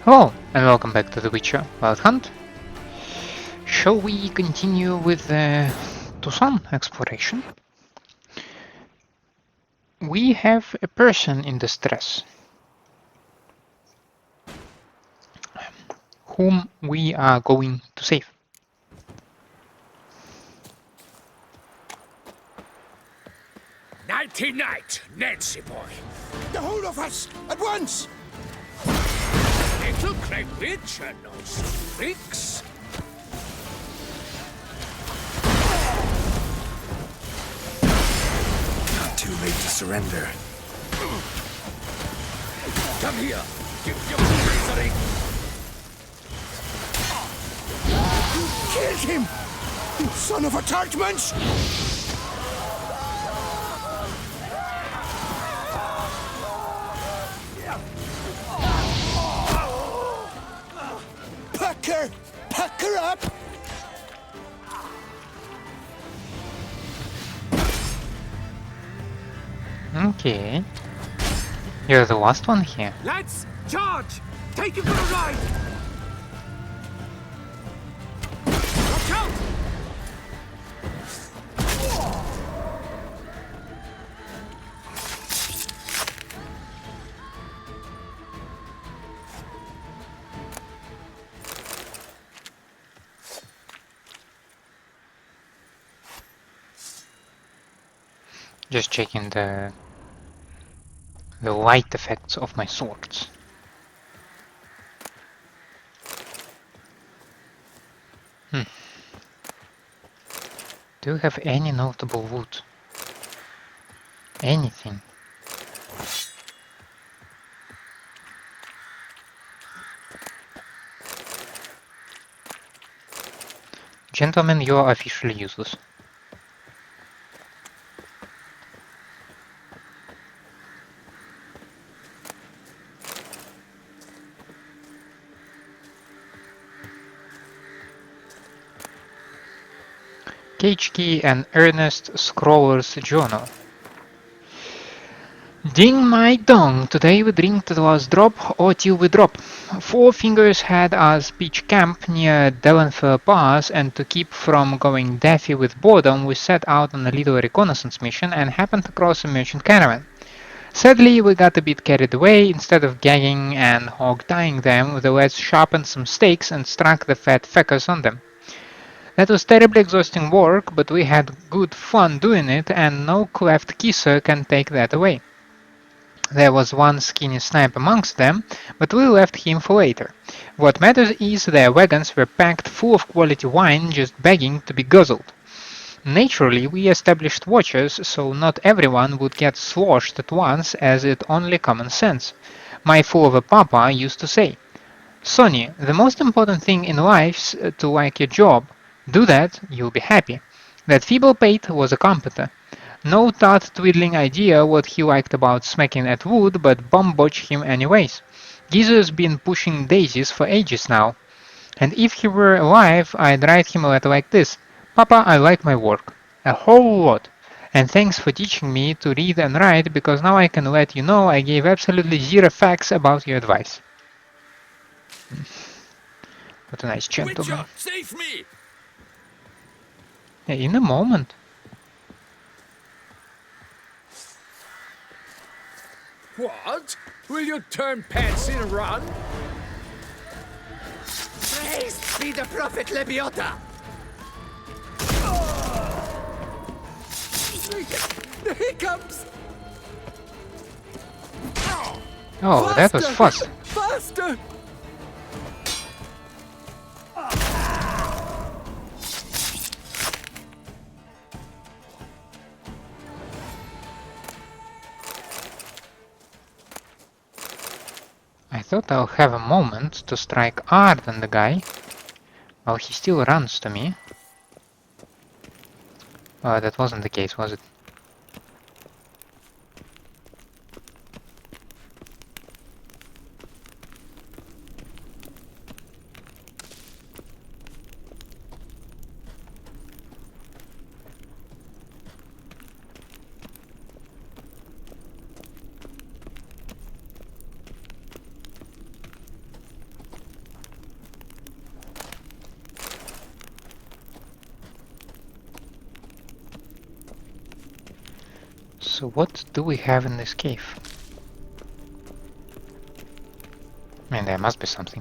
Hello, and welcome back to The Witcher Wild Hunt. Shall we continue with the Tucson exploration? We have a person in distress, whom we are going to save. Nighty night, Nancy boy. The whole of us, at once! Little clay witch and those freaks. Not too late to surrender. Come here, give your misery. Killed him! You son of a tartmunch! Pack her! Pack her up! Okay. You're the last one here. Lads, charge! Take him for a ride! Watch out! Just checking the light effects of my swords. Do you have any notable wood? Anything? Gentlemen, you are officially useless. Key and Ernest Scrawler's journal. Ding my dong, today we drink to the last drop or till we drop. Four Fingers had us pitch camp near Delenfer Pass, and to keep from going daffy with boredom we set out on a little reconnaissance mission and happened across a merchant caravan. Sadly, we got a bit carried away. Instead of gagging and hog-tying them, the lads sharpened some stakes and struck the fat feckers on them. That was terribly exhausting work, but we had good fun doing it, and no cleft kisser can take that away. There was one skinny snipe amongst them, but we left him for later. What matters is their wagons were packed full of quality wine, just begging to be guzzled. Naturally, we established watchers, so not everyone would get sloshed at once, as it only common sense. My fool of a papa used to say, "Sonny, the most important thing in life's to like your job. Do that, you'll be happy." That feeble pate was a comforter. No thought-twiddling idea what he liked about smacking at wood, but bum-botch him anyways. Geezer's been pushing daisies for ages now. And if he were alive, I'd write him a letter like this. "Papa, I like my work. A whole lot. And thanks for teaching me to read and write, because now I can let you know I gave absolutely zero facts about your advice." What a nice gentleman. Witcher, save me! Yeah, in a moment. What? Will you turn pants and run? Praised be the prophet Lebioda! The hiccups! Oh, that was fast. Faster! I thought I'll have a moment to strike hard on the guy while he still runs to me. That wasn't the case, was it? So what do we have in this cave? I mean, there must be something.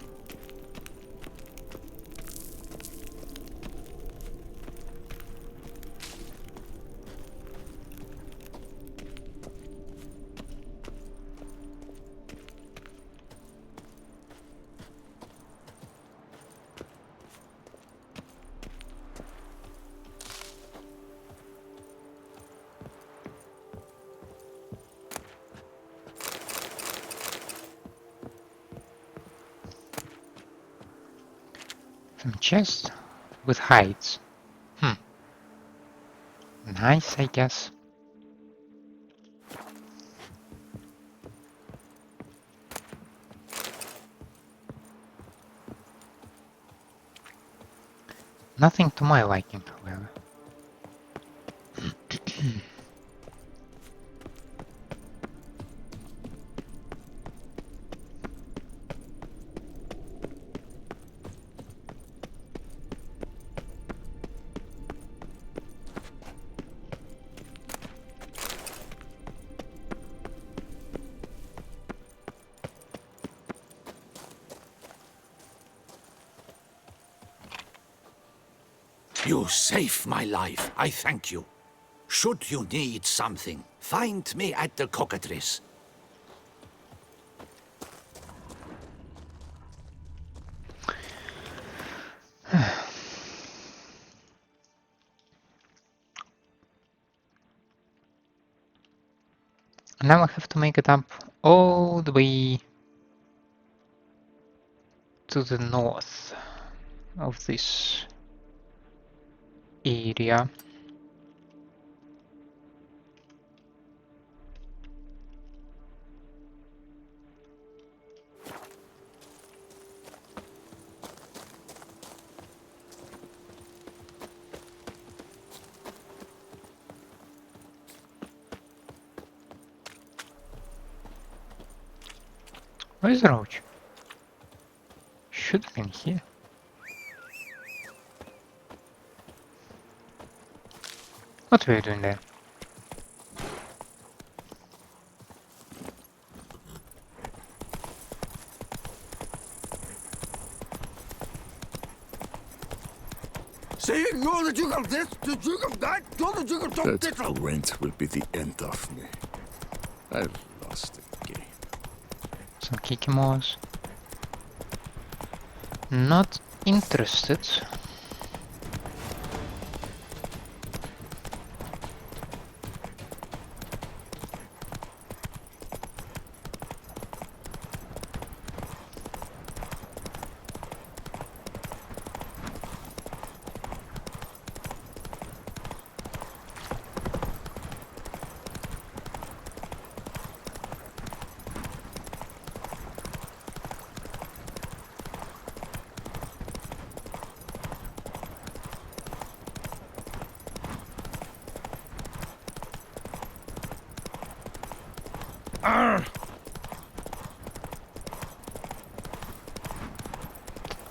Some chest with hides. Nice, I guess. Nothing to my liking, however. You saved my life. I thank you. Should you need something, find me at the cockatrice. Now I have to make it up all the way to the north of this area. Where is Roach? Should have been here. What were you doing there? Saying you're the Duke of this, the Duke of that, you're the Duke of That Diddle. rent will be the end of me. I've lost the game. Some Kikimos. Not interested.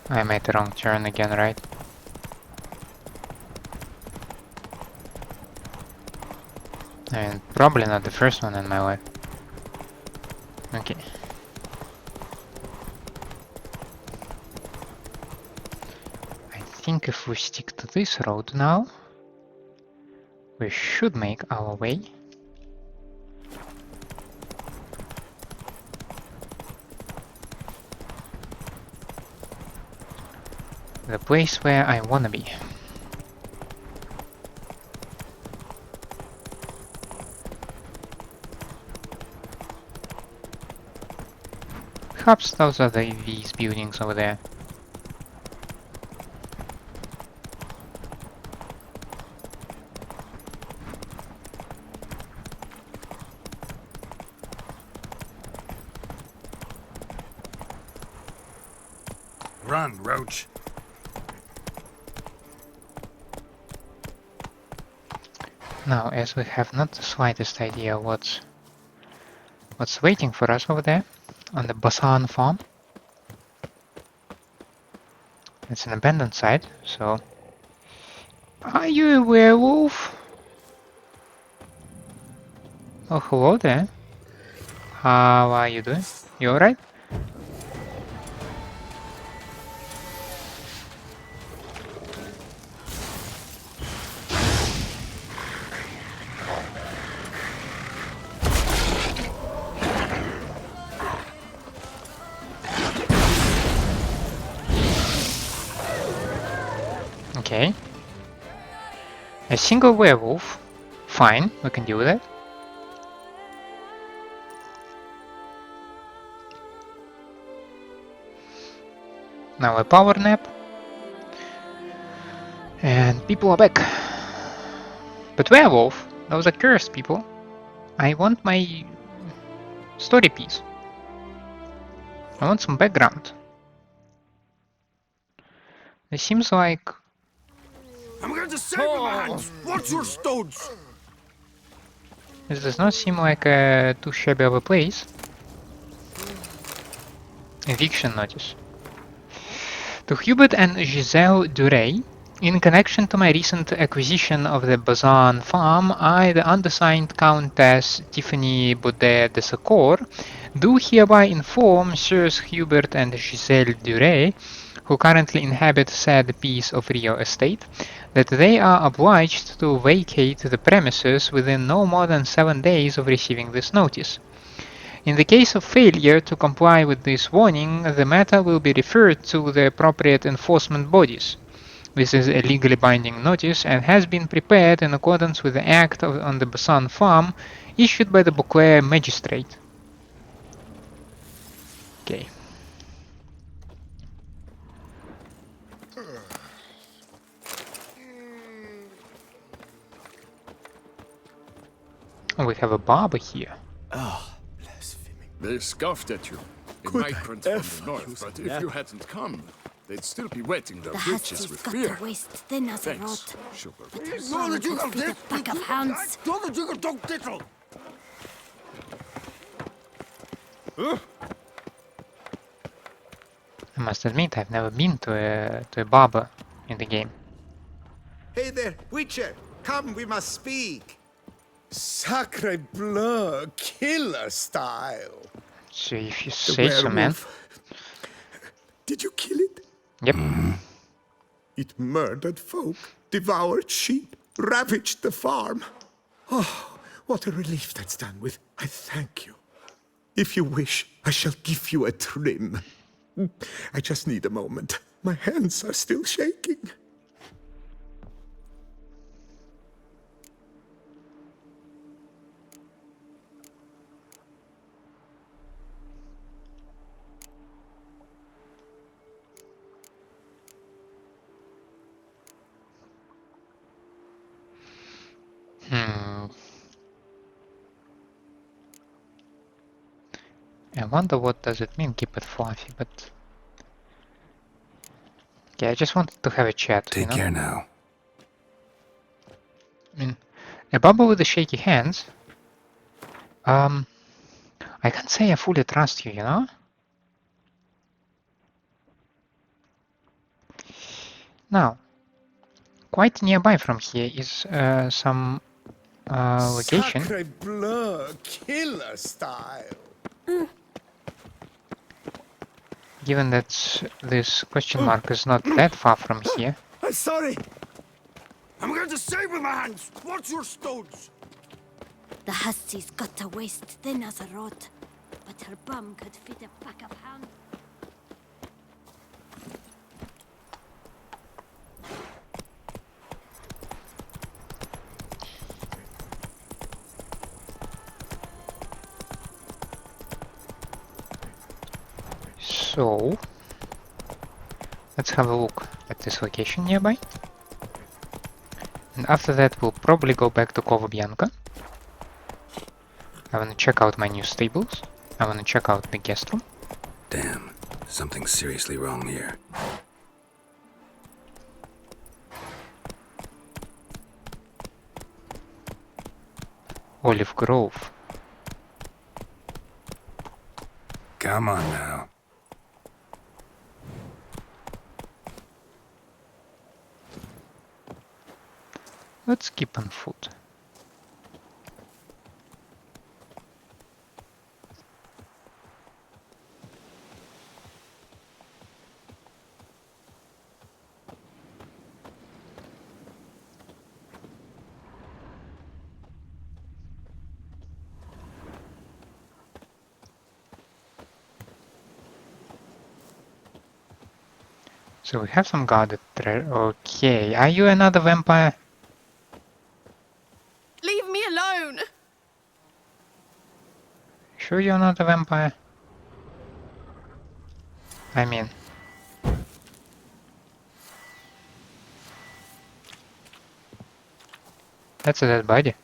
I made the wrong turn again, right? I mean, probably not the first one in my life. Okay. I think if we stick to this road now, we should make our way. The place where I wanna be. Perhaps those are these buildings over there. Run, Roach. Now, as we have not the slightest idea what's waiting for us over there on the Basan farm. It's an abandoned site, so... Are you a werewolf? Oh, hello there. How are you doing? You alright? Okay. A single werewolf. Fine, we can deal with it. Now a power nap. And people are back. But werewolf? Those are cursed people. I want my story piece. I want some background. It seems like... I'm going to save with my hands. Watch your stones. This does not seem like a too shabby of a place. Eviction notice. To Hubert and Giselle Duray, in connection to my recent acquisition of the Bazan farm, I, the undersigned Countess Tiffany Baudet de Secour, do hereby inform Sirs Hubert and Giselle Duray, who currently inhabit said piece of real estate, that they are obliged to vacate the premises within no more than 7 days of receiving this notice. In the case of failure to comply with this warning, the matter will be referred to the appropriate enforcement bodies. This is a legally binding notice and has been prepared in accordance with the Act on the Basan Farm issued by the Beauclair magistrate. Okay. Oh, we have a barber here. They scoffed at you. Migrants from the north, but if you hadn't come, they'd still be wetting their The breeches hussies with got beer. their waist thin as a Thanks, rod. sugar. But her No, the bum Duke could of feed a this. pack of hounds. No, the Duke of Dog Tittle. I must admit, I've never been to a barber in the game. Hey there, Witcher! Come, we must speak! Sacre bleu, killer style! So if you The say so, man. werewolf. Did you kill it? Yep. It murdered folk, devoured sheep, ravaged the farm. Oh, what a relief that's done with. I thank you. If you wish, I shall give you a trim. I just need a moment. My hands are still shaking. I wonder what does it mean, keep it fluffy, but... Okay, I just wanted to have a chat, Take care now. I mean, a barber with the shaky hands... I can't say I fully trust you, you know? Now, quite nearby from here is some location. Sacre bleu, killer style. Given that this question mark is not that far from here. I'm sorry. I'm going to save with my hands. Watch your stones. The hussies got her waist thin as a rod. But her bum could feed a pack of hounds. So, let's have a look at this location nearby. And after that we'll probably go back to Cova Bianca. I want to check out my new stables. I want to check out the guest room. Damn, something's seriously wrong here. Olive Grove. Come on now. Let's keep on foot. So we have some guarded treasure. Okay, are you another vampire? Leave me alone! Sure you're not a vampire? I mean... That's a dead body.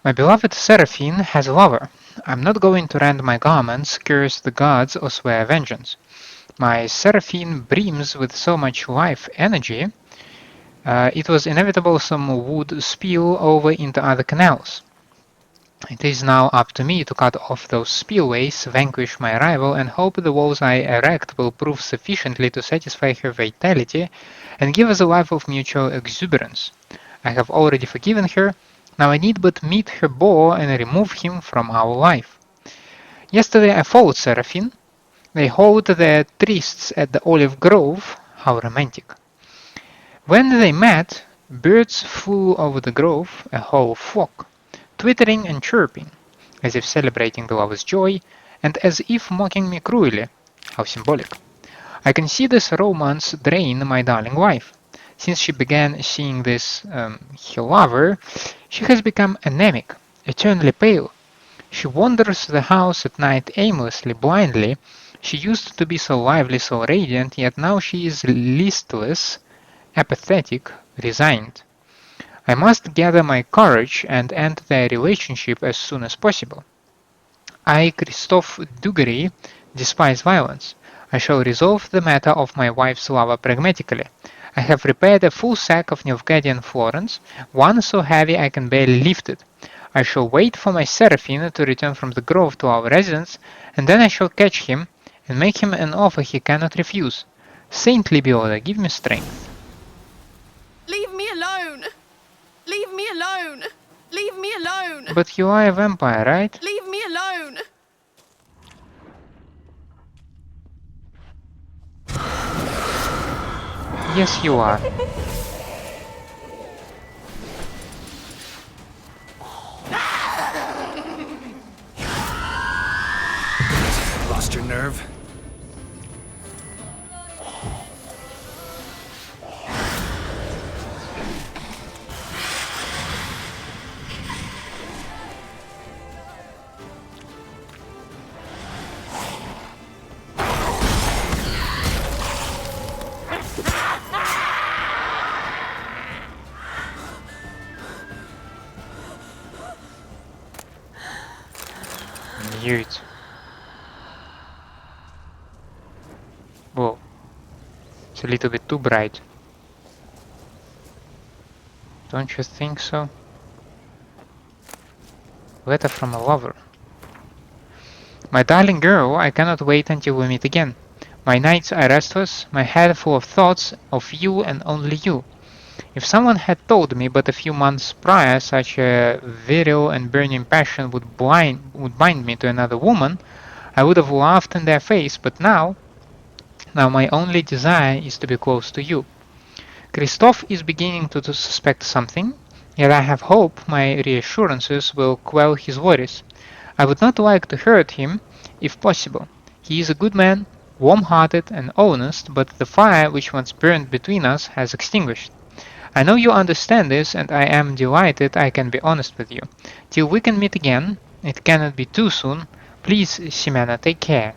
My beloved Seraphine has a lover. I'm not going to rend my garments, curse the gods, or swear vengeance. My Seraphine breams with so much life energy, it was inevitable some would spill over into other canals. It is now up to me to cut off those spillways, vanquish my rival, and hope the walls I erect will prove sufficiently to satisfy her vitality and give us a life of mutual exuberance. I have already forgiven her, now I need but meet her boar and remove him from our life. Yesterday I followed Seraphine. They hold their trysts at the olive grove. How romantic. When they met, birds flew over the grove, a whole flock, twittering and chirping, as if celebrating the lover's joy, and as if mocking me cruelly. How symbolic. I can see this romance drain my darling wife. Since she began seeing this, her lover, she has become anemic, eternally pale. She wanders the house at night aimlessly, blindly. She used to be so lively, so radiant, yet now she is listless, apathetic, resigned. I must gather my courage and end their relationship as soon as possible. I, Christophe Dugarry, despise violence. I shall resolve the matter of my wife's lover pragmatically. I have prepared a full sack of Nilfgaardian florins, one so heavy I can barely lift it. I shall wait for my Seraphine to return from the grove to our residence, and then I shall catch him and make him an offer he cannot refuse. Saint Libiola, give me strength. Leave me alone! Leave me alone! Leave me alone! But you are a vampire, right? Leave me alone! Yes, you are. Lost your nerve? Mute. Whoa. It's a little bit too bright. Don't you think so? Letter from a lover. My darling girl, I cannot wait until we meet again. My nights are restless, my head full of thoughts of you and only you. If someone had told me but a few months prior such a virile and burning passion would bind me to another woman, I would have laughed in their face, but now my only desire is to be close to you. Christophe is beginning to suspect something, yet I have hope my reassurances will quell his worries. I would not like to hurt him, if possible. He is a good man, warm-hearted and honest, but the fire which once burned between us has extinguished. I know you understand this, and I am delighted I can be honest with you. Till we can meet again, it cannot be too soon. Please, Ximena, take care.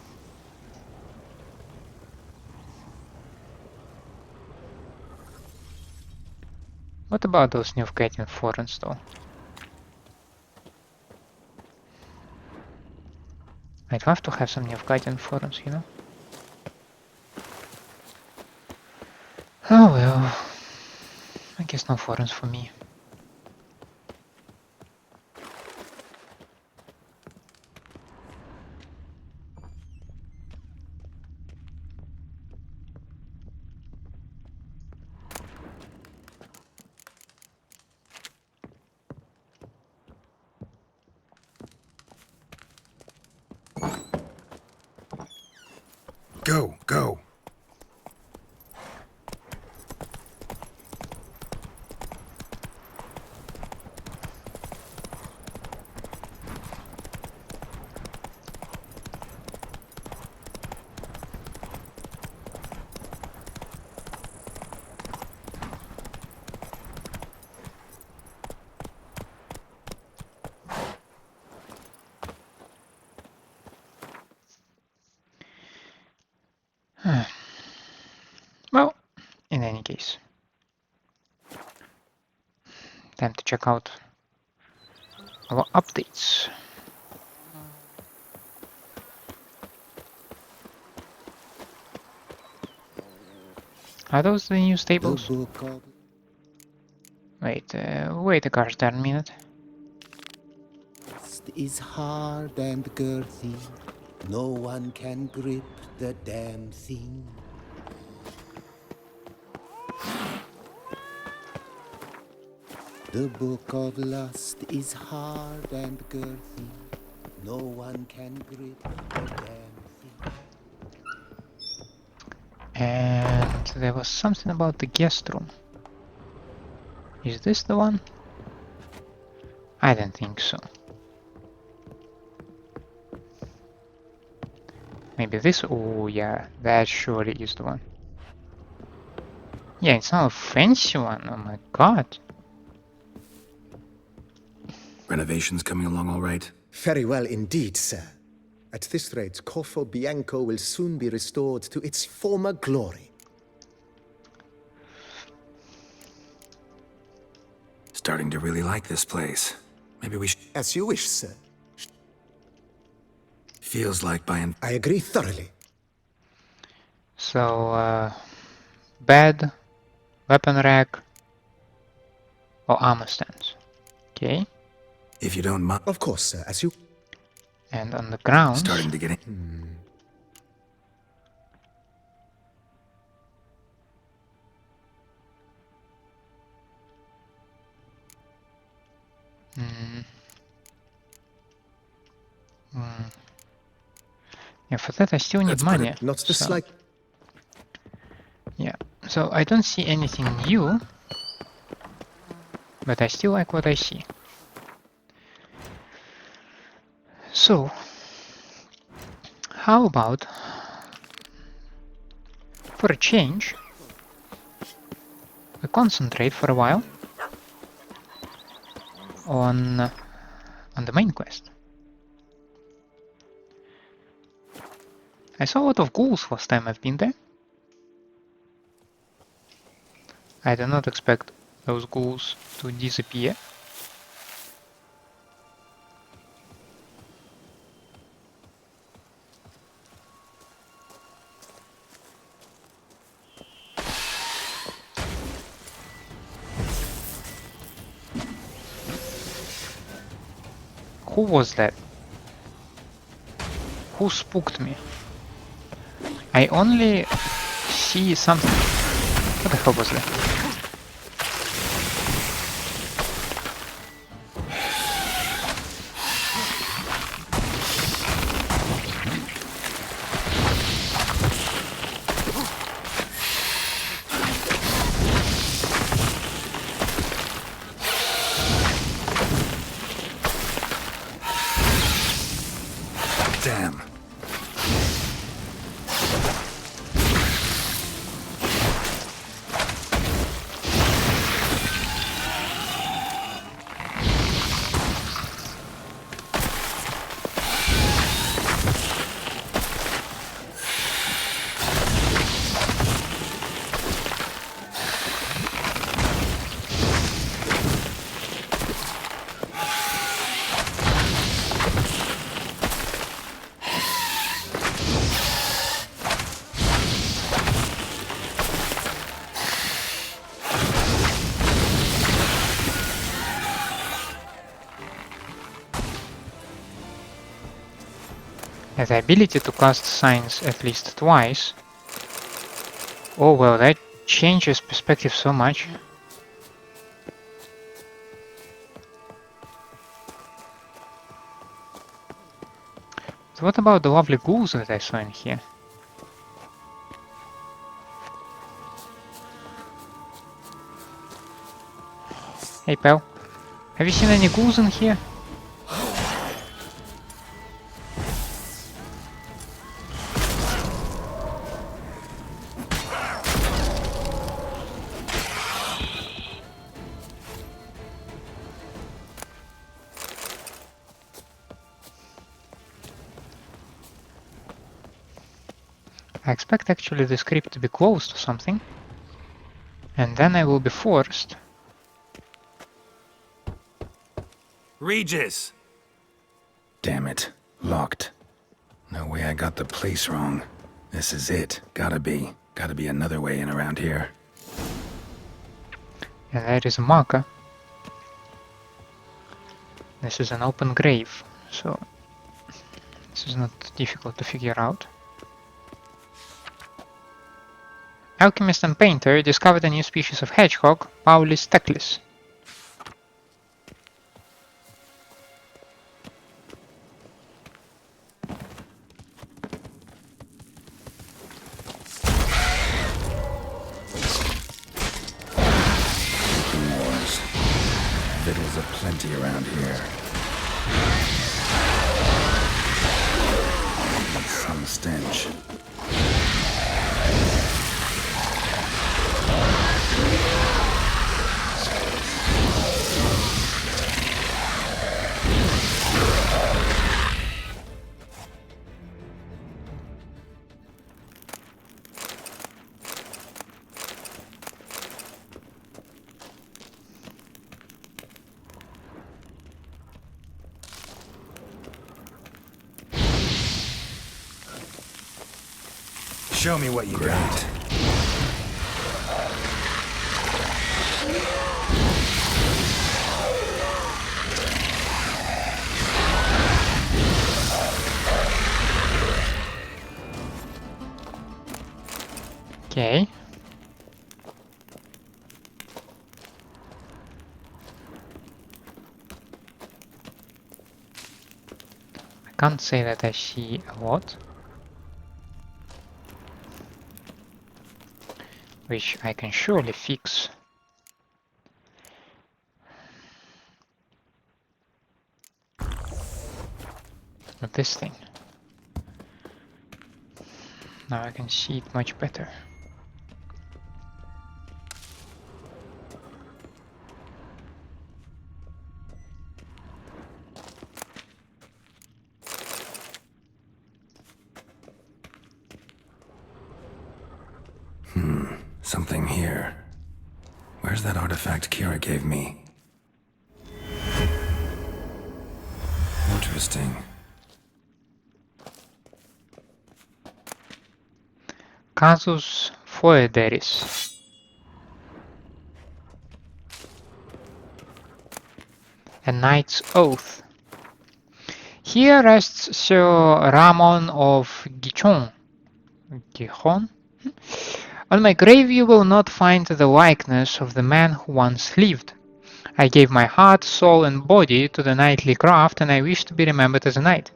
What about those Nilfgaardian florins, though? I'd love to have some Nilfgaardian florins, you know? Oh well. I guess no florins for me. Go, go. Time to check out our updates. Are those the new stables? Wait, wait a gosh darn minute. Is hard and girthy. No one can grip the damn thing. The book of lust is hard and girthy. No one can grip the damn thing. And there was something about the guest room. Is this the one? I don't think so. Maybe this? Oh yeah, that surely is the one. Yeah, it's not a fancy one. Oh my god. Renovations coming along all right? Very well indeed, sir. At this rate, Corfo Bianco will soon be restored to its former glory. Starting to really like this place. Maybe we should... As you wish, sir. Feels like buying... I agree thoroughly. So, bed, weapon rack, or armor stands. Okay. If you don't mind... Of course, sir, as you... And on the ground... Starting to get in... Yeah, for that I still need money. Not the slight... Yeah, so I don't see anything new, but I still like what I see. So, how about, for a change, we concentrate for a while on the main quest. I saw a lot of ghouls last time I've been there. I do not expect those ghouls to disappear. Who was that? Who spooked me? I only see something. What the hell was that? Damn. Has the ability to cast signs at least twice. Oh well, that changes perspective so much. So what about the lovely ghouls that I saw in here? Hey pal, have you seen any ghouls in here? I expect actually this crypt to be close to something, and then I will be forced Regis! Damn it. Locked. No way I got the place wrong. This is it. Gotta be. Gotta be another way in around here. Yeah, there is a marker. This is an open grave, so this is not difficult to figure out. Alchemist and painter discovered a new species of hedgehog, Paulis teclis. Victuals are plenty around here. Some stench. Show me what you got. Okay. I can't say that I see a lot. Which I can surely fix. With this thing. Now I can see it much better. Something here. Where's that artifact Kira gave me? Interesting. Casus foederis. A knight's oath. Here rests Sir Ramon of Gichon. Gichon? On my grave you will not find the likeness of the man who once lived. I gave my heart, soul and body to the knightly craft, and I wish to be remembered as a knight.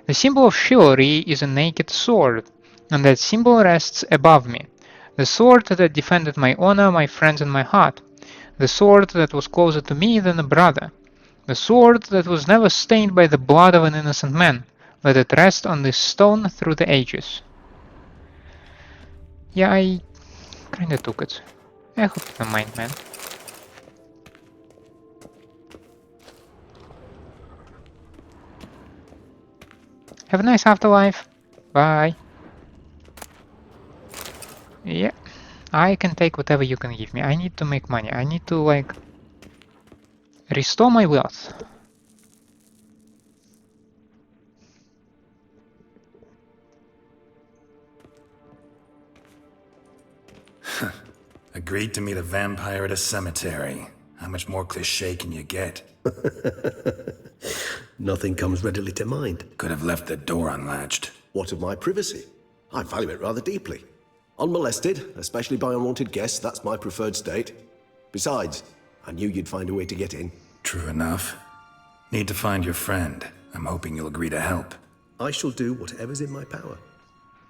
The symbol of chivalry is a naked sword, and that symbol rests above me. The sword that defended my honor, my friends and my heart. The sword that was closer to me than a brother. The sword that was never stained by the blood of an innocent man. Let it rest on this stone through the ages. Yeah, I kinda took it. I hope you don't mind, man. Have a nice afterlife. Bye. Yeah, I can take whatever you can give me. I need to make money. I need to, like, restore my wealth. Agreed to meet a vampire at a cemetery. How much more cliché can you get? Nothing comes readily to mind. Could have left the door unlatched. What of my privacy? I value it rather deeply. Unmolested, especially by unwanted guests, that's my preferred state. Besides, I knew you'd find a way to get in. True enough. Need to find your friend. I'm hoping you'll agree to help. I shall do whatever's in my power.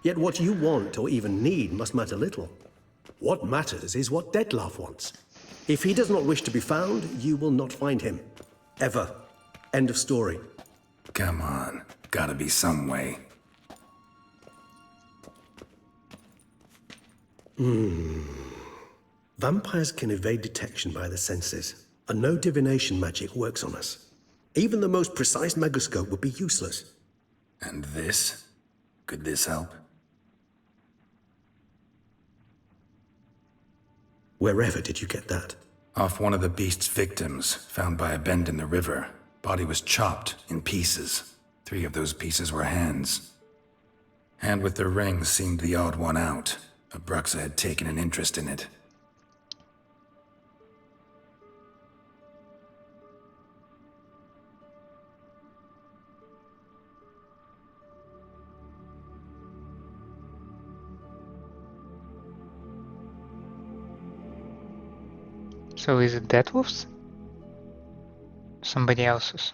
Yet what you want or even need must matter little. What matters is what Dettlaff wants. If he does not wish to be found, you will not find him. Ever. End of story. Come on. Gotta be some way. Vampires can evade detection by the senses, and no divination magic works on us. Even the most precise megascope would be useless. And this? Could this help? Wherever did you get that? Off one of the beast's victims, found by a bend in the river. Body was chopped in pieces. 3 of those pieces were hands. Hand with the ring seemed the odd one out. Abruxa had taken an interest in it. So is it Deathwolf's? Somebody else's?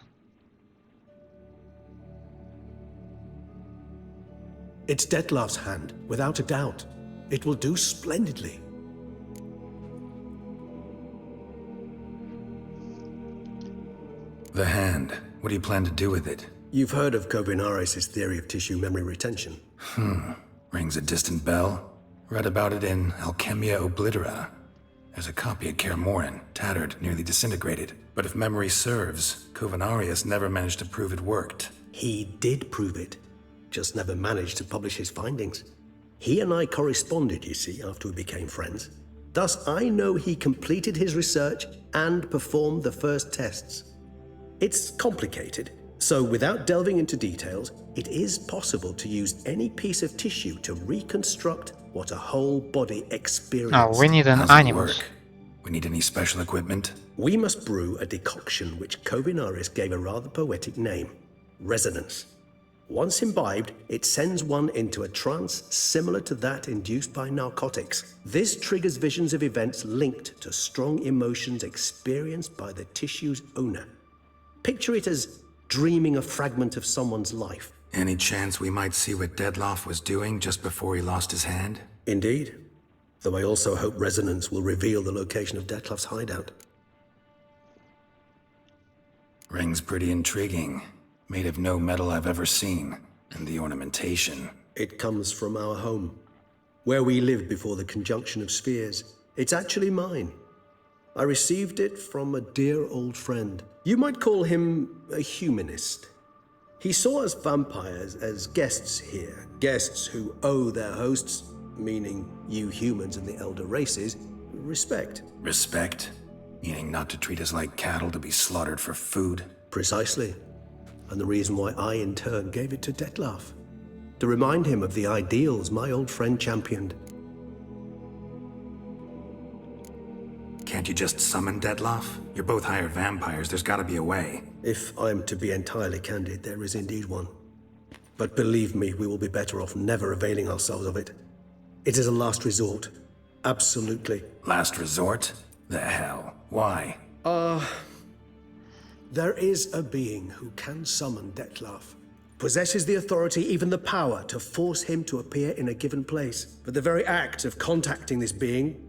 It's Detlef's hand, without a doubt. It will do splendidly. The hand. What do you plan to do with it? You've heard of Kovinaris' theory of tissue memory retention. Rings a distant bell. Read about it in Alchemia Oblitera. There's a copy at Kaer Morhen, tattered, nearly disintegrated. But if memory serves, Kovinaris never managed to prove it worked. He did prove it, just never managed to publish his findings. He and I corresponded, you see, after we became friends. Thus, I know he completed his research and performed the first tests. It's complicated, so without delving into details, it is possible to use any piece of tissue to reconstruct what a whole body experienced. Oh, we need an How's it animus. work? We need any special equipment? We must brew a decoction which Kovinaris gave a rather poetic name, resonance. Once imbibed, it sends one into a trance similar to that induced by narcotics. This triggers visions of events linked to strong emotions experienced by the tissue's owner. Picture it as dreaming a fragment of someone's life. Any chance we might see what Detlef was doing just before he lost his hand? Indeed. Though I also hope resonance will reveal the location of Detlef's hideout. Ring's pretty intriguing. Made of no metal I've ever seen. And the ornamentation. It comes from our home, where we lived before the conjunction of spheres. It's actually mine. I received it from a dear old friend. You might call him a humanist. He saw us vampires as guests here, guests who owe their hosts, meaning you humans and the elder races, respect. Respect? Meaning not to treat us like cattle to be slaughtered for food? Precisely. And the reason why I, in turn, gave it to Detlef. To remind him of the ideals my old friend championed. Can't you just summon Detlef? You're both hired vampires, there's gotta be a way. If I'm to be entirely candid, there is indeed one. But believe me, we will be better off never availing ourselves of it. It is a last resort. Absolutely. Last resort? The hell? Why? There is a being who can summon Detlef. Possesses the authority, even the power, to force him to appear in a given place. But the very act of contacting this being,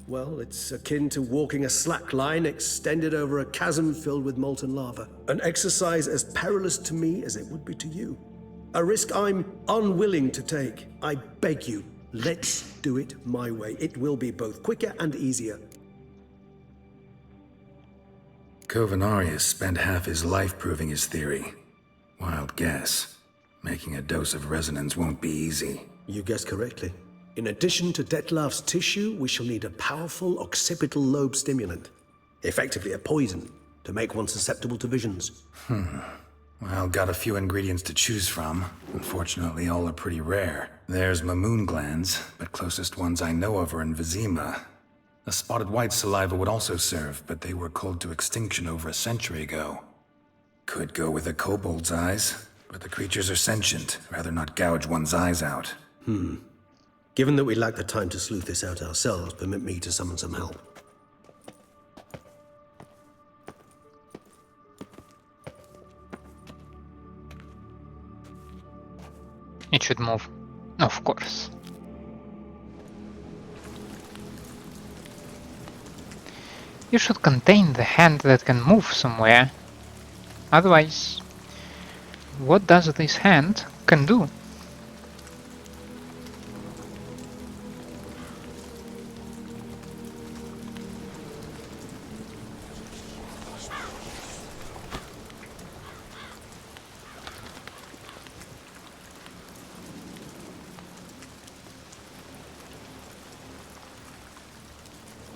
well, it's akin to walking a slack line extended over a chasm filled with molten lava. An exercise as perilous to me as it would be to you. A risk I'm unwilling to take. I beg you, let's do it my way. It will be both quicker and easier. Kovinaris spent half his life proving his theory. Wild guess. Making a dose of resonance won't be easy. You guessed correctly. In addition to Detlef's tissue, we shall need a powerful occipital lobe stimulant. Effectively a poison, to make one susceptible to visions. Well, got a few ingredients to choose from. Unfortunately, all are pretty rare. There's Mamoon glands, but closest ones I know of are in Vizima. A spotted white saliva would also serve, but they were culled to extinction over a century ago. Could go with a kobold's eyes, but the creatures are sentient. Rather not gouge one's eyes out. Given that we lack the time to sleuth this out ourselves, permit me to summon some help. It should move. Of course. You should contain the hand that can move somewhere. Otherwise, what does this hand can do?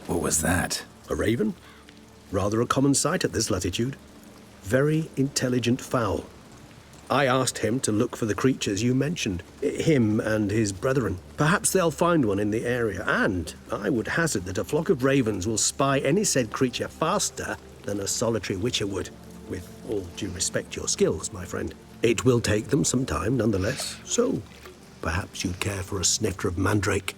What was that? A raven? Rather a common sight at this latitude. Very intelligent fowl. I asked him to look for the creatures you mentioned, him and his brethren. Perhaps they'll find one in the area, and I would hazard that a flock of ravens will spy any said creature faster than a solitary witcher would. With all due respect to your skills, my friend. It will take them some time, nonetheless, so perhaps you'd care for a snifter of mandrake.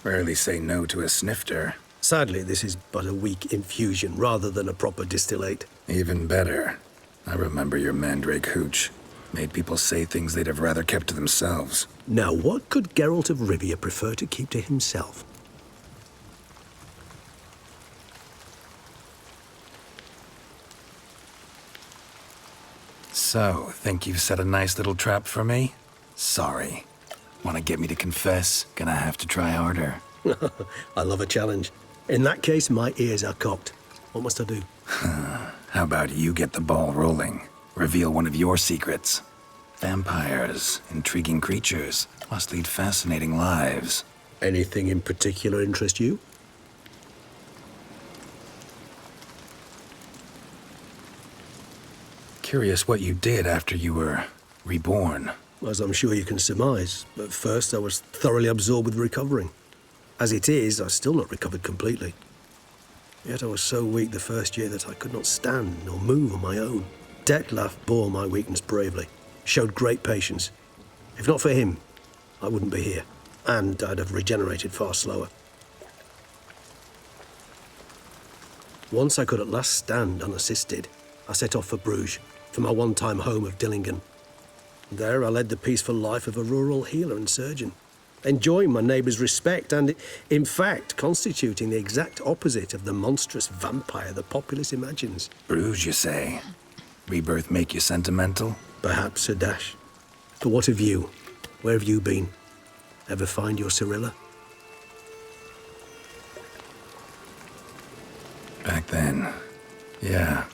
Rarely say no to a snifter. Sadly, this is but a weak infusion rather than a proper distillate. Even better. I remember your mandrake hooch. Made people say things they'd have rather kept to themselves. Now, what could Geralt of Rivia prefer to keep to himself? So, think you've set a nice little trap for me? Sorry. Want to get me to confess? Gonna have to try harder. I love a challenge. In that case, my ears are cocked. What must I do? How about you get the ball rolling? Reveal one of your secrets. Vampires, intriguing creatures, must lead fascinating lives. Anything in particular interest you? Curious what you did after you were reborn. As I'm sure you can surmise, at first I was thoroughly absorbed with recovering. As it is, I've still not recovered completely. Yet I was so weak the first year that I could not stand nor move on my own. Detlef bore my weakness bravely, showed great patience. If not for him, I wouldn't be here, and I'd have regenerated far slower. Once I could at last stand unassisted, I set off for Bruges, for my one-time home of Dillingen. There I led the peaceful life of a rural healer and surgeon, enjoying my neighbours' respect and, in fact, constituting the exact opposite of the monstrous vampire the populace imagines. Bruges, you say? Rebirth make you sentimental? Perhaps a dash. But what of you? Where have you been? Ever find your Cyrilla? Back then, yeah.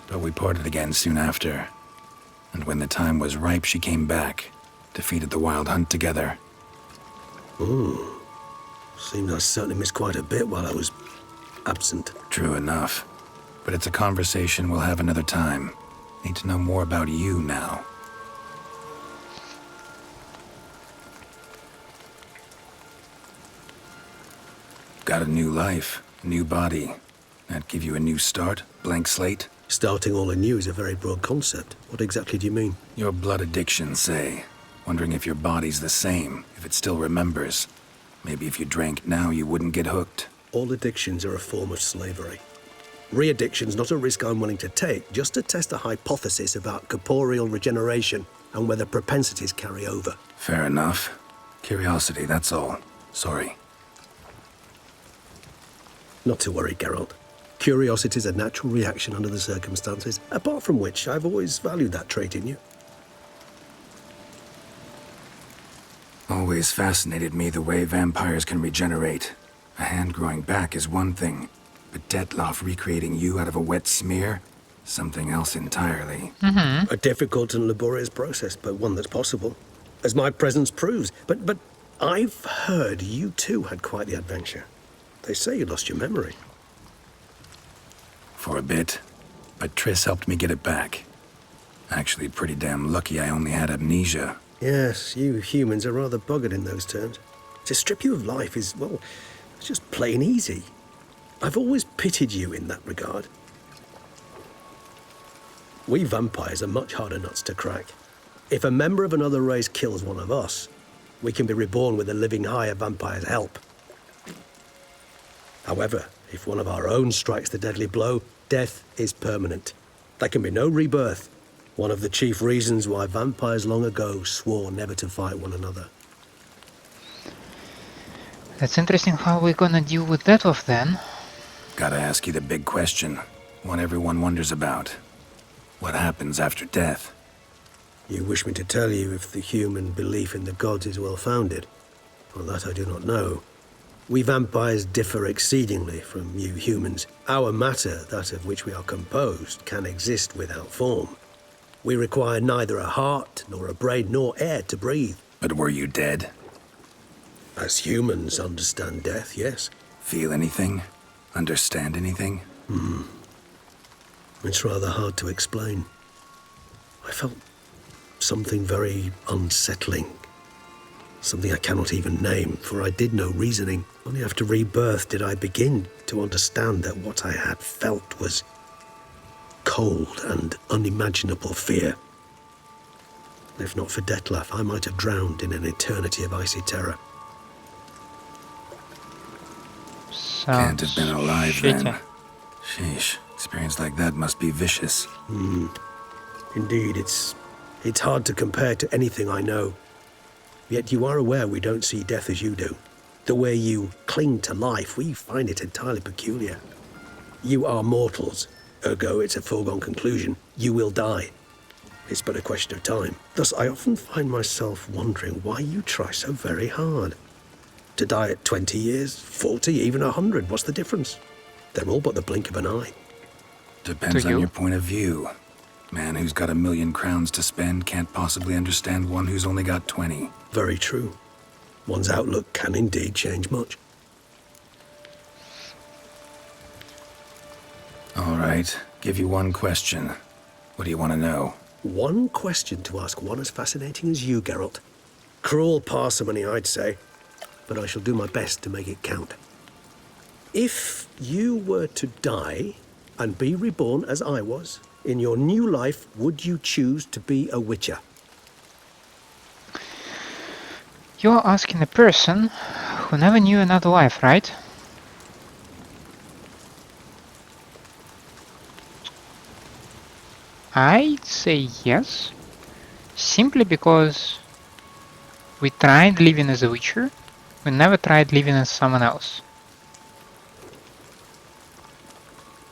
But we parted again soon after. And when the time was ripe, she came back, defeated the Wild Hunt together. Ooh. Seems I certainly missed quite a bit while I was absent. True enough. But it's a conversation we'll have another time. Need to know more about you now. Got a new life, new body. That give you a new start? Blank slate? Starting all anew is a very broad concept. What exactly do you mean? Your blood addiction, say. Wondering if your body's the same, if it still remembers. Maybe if you drank now, you wouldn't get hooked. All addictions are a form of slavery. Re-addiction's not a risk I'm willing to take, just to test a hypothesis about corporeal regeneration and whether propensities carry over. Fair enough. Curiosity, that's all. Sorry. Not to worry, Geralt. Curiosity is a natural reaction under the circumstances, apart from which I've always valued that trait in you. Always fascinated me the way vampires can regenerate. A hand growing back is one thing, but Detlef recreating you out of a wet smear? Something else entirely. A difficult and laborious process, but one that's possible, as my presence proves. But I've heard you too had quite the adventure. They say you lost your memory. For a bit, but Triss helped me get it back. Actually, pretty damn lucky I only had amnesia. Yes, you humans are rather buggered in those terms. To strip you of life is, well, it's just plain easy. I've always pitied you in that regard. We vampires are much harder nuts to crack. If a member of another race kills one of us, we can be reborn with a living higher vampire's help. However, if one of our own strikes the deadly blow, death is permanent. There can be no rebirth. One of the chief reasons why vampires long ago swore never to fight one another. That's interesting. How are we gonna deal with that off then? Gotta ask you the big question. One everyone wonders about. What happens after death? You wish me to tell you if the human belief in the gods is well-founded? Well, that I do not know. We vampires differ exceedingly from you humans. Our matter, that of which we are composed, can exist without form. We require neither a heart, nor a brain, nor air to breathe. But were you dead? As humans understand death, yes. Feel anything? understand anything? It's rather hard to explain. I felt something very unsettling. Something I cannot even name, for I did no reasoning. Only after rebirth did I begin to understand that what I had felt was cold and unimaginable fear. If not for Detlef, I might have drowned in an eternity of icy terror. Can't have been alive shitty. then. Sheesh, experience like that must be vicious. Indeed, it's hard to compare to anything I know. Yet you are aware we don't see death as you do. The way you cling to life, we find it entirely peculiar. You are mortals, ergo it's a foregone conclusion. You will die. It's but a question of time. Thus, I often find myself wondering why you try so very hard. To die at 20 years, 40, even 100, what's the difference? They're all but the blink of an eye. Depends on your point of view. Man who's got 1,000,000 crowns to spend can't possibly understand one who's only got 20. Very true. One's outlook can indeed change much. All right, give you one question. What do you want to know? One question to ask one as fascinating as you, Geralt. Cruel parsimony, I'd say, but I shall do my best to make it count. If you were to die and be reborn as I was, in your new life, would you choose to be a witcher? You're asking a person who never knew another life, right? I'd say yes, simply because we tried living as a witcher, we never tried living as someone else.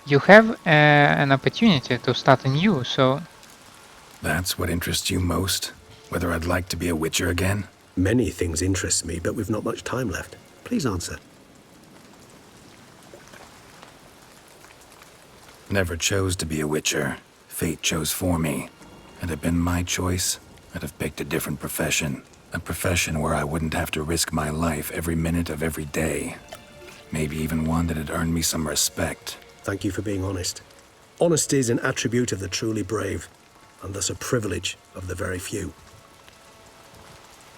You have an opportunity to start anew, so... That's what interests you most? Whether I'd like to be a witcher again? Many things interest me, but we've not much time left. Please answer. Never chose to be a witcher. Fate chose for me. Had it been my choice, I'd have picked a different profession. A profession where I wouldn't have to risk my life every minute of every day. Maybe even one that had earned me some respect. Thank you for being honest. Honesty is an attribute of the truly brave, and thus a privilege of the very few.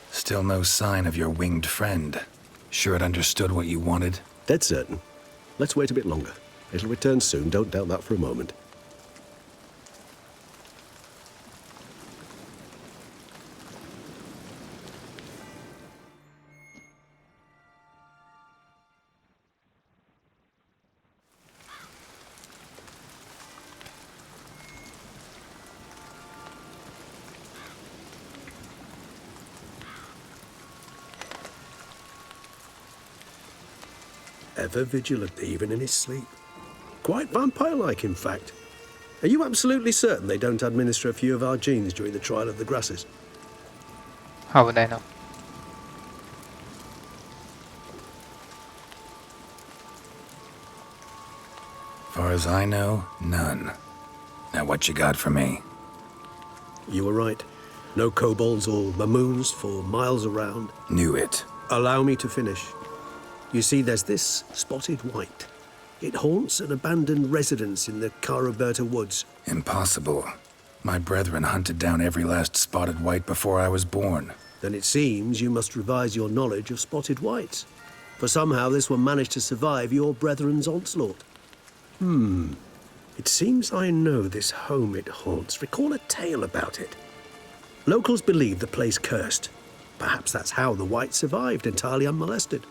Still no sign of your winged friend. Sure it understood what you wanted? Dead certain. Let's wait a bit longer. It'll return soon, don't doubt that for a moment. Ever vigilant, even in his sleep. Quite vampire-like, in fact. Are you absolutely certain they don't administer a few of our genes during the trial of the grasses? How would I know? Far as I know, none. Now what you got for me? You were right. No kobolds or mamoons for miles around. Knew it. Allow me to finish. You see, there's this spotted wight. It haunts an abandoned residence in the Caraberta woods. Impossible. My brethren hunted down every last spotted wight before I was born. Then it seems you must revise your knowledge of spotted wights. For somehow this one managed to survive your brethren's onslaught. It seems I know this home it haunts. Recall a tale about it. Locals believe the place cursed. Perhaps that's how the wight survived entirely unmolested.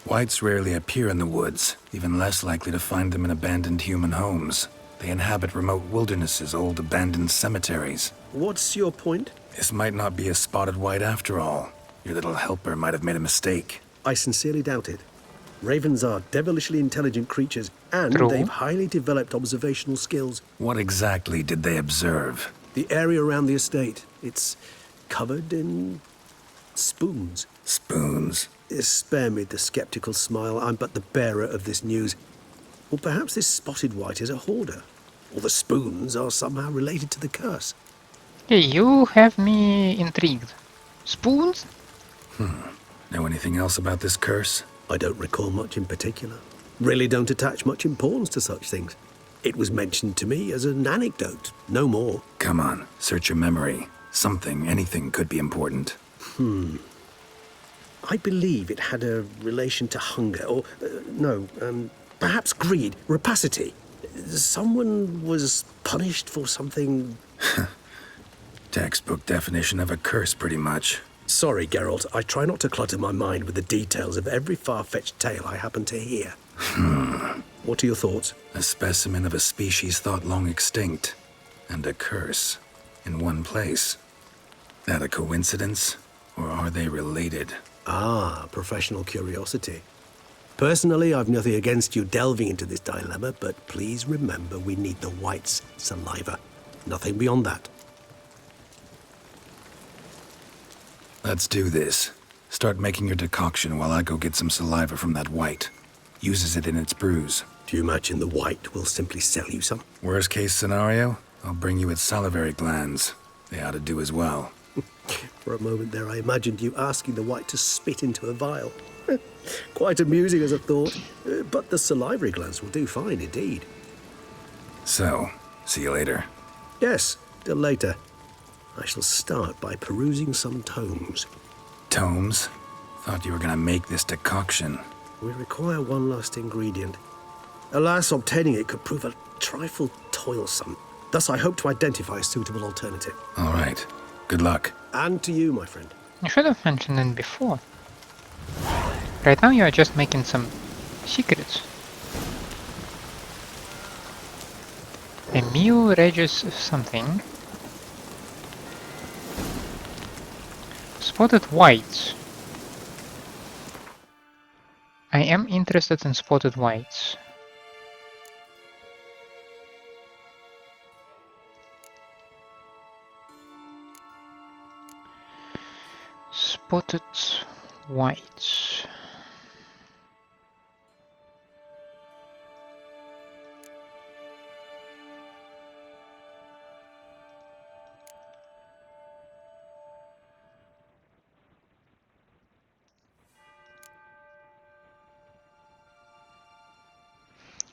Wights rarely appear in the woods, even less likely to find them in abandoned human homes. They inhabit remote wildernesses, old abandoned cemeteries. What's your point? This might not be a spotted wight after all. Your little helper might have made a mistake. I sincerely doubt it. Ravens are devilishly intelligent creatures, and True. they've highly developed observational skills. What exactly did they observe? The area around the estate, it's covered in spoons. Spoons? Spare me the skeptical smile. I'm but the bearer of this news. Or perhaps this spotted wight is a hoarder. Or the spoons are somehow related to the curse. Hey, you have me intrigued. Spoons? Know anything else about this curse? I don't recall much in particular. Really don't attach much importance to such things. It was mentioned to me as an anecdote, no more. Come on, search your memory. Something, anything could be important. I believe it had a relation to hunger, or, perhaps greed, rapacity. Someone was punished for something... Textbook definition of a curse, pretty much. Sorry, Geralt, I try not to clutter my mind with the details of every far-fetched tale I happen to hear. What are your thoughts? A specimen of a species thought long extinct, and a curse, in one place. That a coincidence, or are they related? Ah, professional curiosity. Personally, I've nothing against you delving into this dilemma, but please remember we need the wights' saliva. Nothing beyond that. Let's do this. Start making your decoction while I go get some saliva from that wight. Uses it in its brews. Do you imagine the wight will simply sell you some? Worst case scenario, I'll bring you its salivary glands. They ought to do as well. For a moment there, I imagined you asking the wight to spit into a vial. Quite amusing as a thought, but the salivary glands will do fine indeed. So, see you later. Yes, till later. I shall start by perusing some tomes. Tomes? Thought you were gonna make this decoction. We require one last ingredient. Alas, obtaining it could prove a trifle toilsome. Thus, I hope to identify a suitable alternative. All right. Good luck. And to you, my friend. I should have mentioned it before. Right now you are just making some secrets. Emil Regis something. Spotted wights. I am interested in spotted wights. Spotted wights.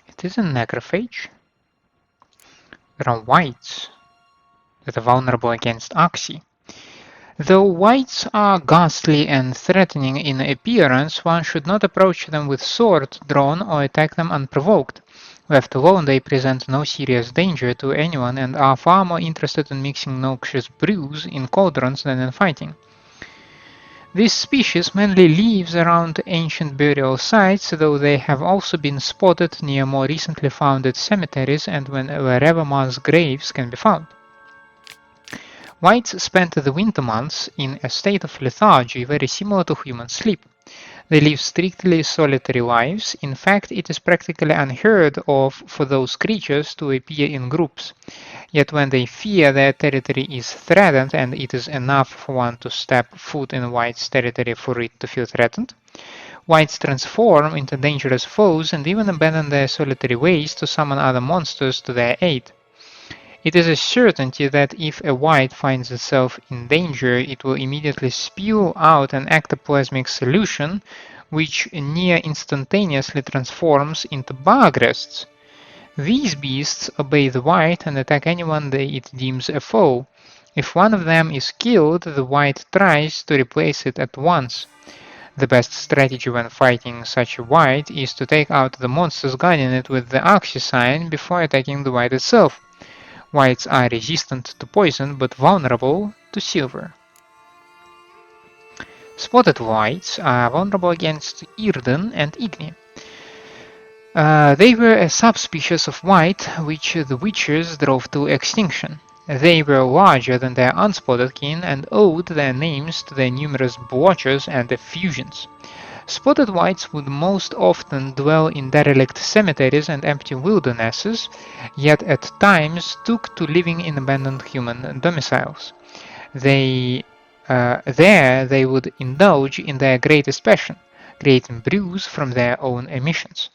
It is a necrophage. There are wights that are vulnerable against Oxy. Though wights are ghastly and threatening in appearance, one should not approach them with sword drawn or attack them unprovoked. Left alone, they present no serious danger to anyone and are far more interested in mixing noxious brews in cauldrons than in fighting. This species mainly lives around ancient burial sites, though they have also been spotted near more recently founded cemeteries and wherever mass graves can be found. Wights spend the winter months in a state of lethargy very similar to human sleep. They live strictly solitary lives. In fact, it is practically unheard of for those creatures to appear in groups. Yet when they fear their territory is threatened, and it is enough for one to step foot in a wight's territory for it to feel threatened, wights transform into dangerous foes and even abandon their solitary ways to summon other monsters to their aid. It is a certainty that if a wight finds itself in danger, it will immediately spew out an ectoplasmic solution, which near instantaneously transforms into bagrests. These beasts obey the wight and attack anyone it deems a foe. If one of them is killed, the wight tries to replace it at once. The best strategy when fighting such a wight is to take out the monsters guarding it with the Oxy sign before attacking the wight itself. Wights are resistant to poison but vulnerable to silver. Spotted wights are vulnerable against Irden and Igni. They were a subspecies of wight which the witchers drove to extinction. They were larger than their unspotted kin and owed their names to their numerous blotches and effusions. Spotted wights would most often dwell in derelict cemeteries and empty wildernesses, yet at times took to living in abandoned human domiciles. There they would indulge in their greatest passion, creating brews from their own emissions.